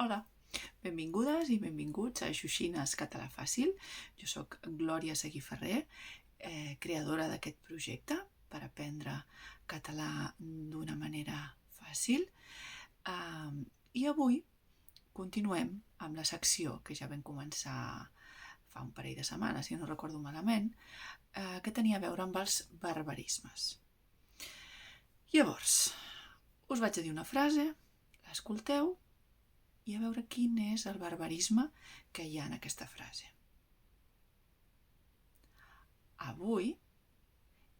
Hola, benvingudes i benvinguts a Xoxines Català Fàcil. Jo sóc Glòria Seguí Ferrer, creadora d'aquest projecte per aprendre català d'una manera fàcil. I avui continuem amb la secció que ja vam començar fa un parell de setmanes, si no recordo malament, que tenia a veure amb els barbarismes. Llavors, us vaig a dir una frase, l'escolteu i a veure quin és el barbarisme que hi ha en aquesta frase. Avui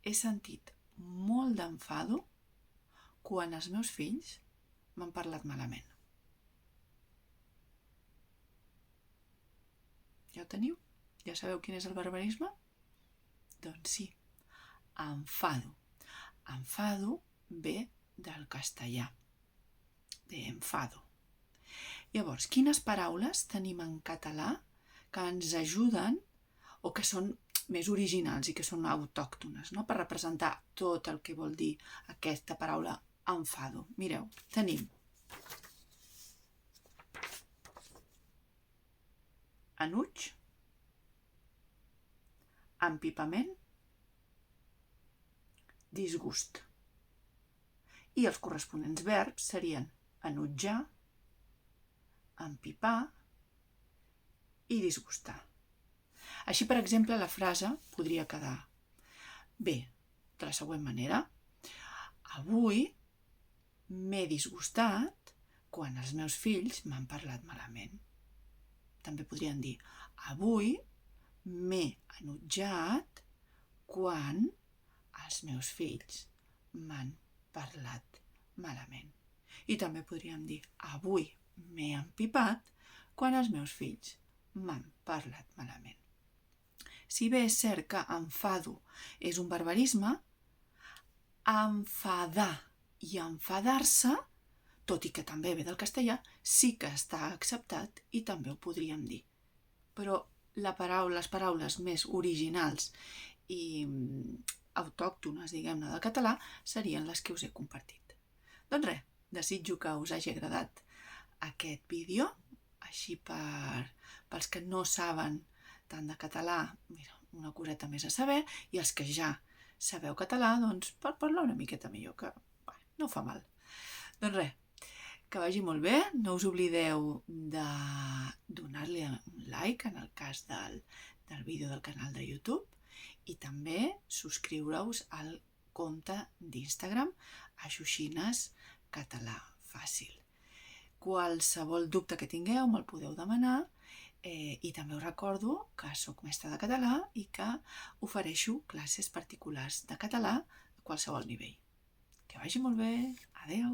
he sentit molt d'enfado quan els meus fills m'han parlat malament. Ja ho teniu? Ja sabeu quin és el barbarisme? Doncs sí, enfado. Enfado ve del castellà, de enfado. Llavors, quines paraules tenim en català que ens ajuden o que són més originals i que són autòctones, no? Per representar tot el que vol dir aquesta paraula enfado. Mireu, tenim enuig, empipament, disgust. I els corresponents verbs serien enutjar, empipar i disgustar. Així, per exemple, la frase podria quedar bé de la següent manera. Avui m'he disgustat quan els meus fills m'han parlat malament. També podrien dir avui m'he enutjat quan els meus fills m'han parlat malament. I també podríem dir avui m'he empipat quan els meus fills m'han parlat malament. Si bé és cert que enfado és un barbarisme, enfadar i enfadar-se, tot i que també ve del castellà, sí que està acceptat i també ho podríem dir. Però les paraules més originals i autòctones, diguem-ne, del català serien les que us he compartit. Doncs res, desitjo que us hagi agradat aquest vídeo, així pels que no saben tant de català, mira, una coseta més a saber, i els que ja sabeu català, doncs per parlar una miqueta millor, que no fa mal. Doncs res, que vagi molt bé, no us oblideu de donar-li un like en el cas del vídeo del canal de YouTube i també subscriure-us al compte d'Instagram a Xoxines Català Fàcil. Qualsevol dubte que tingueu me'l podeu demanar i també us recordo que sóc mestra de català i que ofereixo classes particulars de català a qualsevol nivell. Que vagi molt bé. Adeu!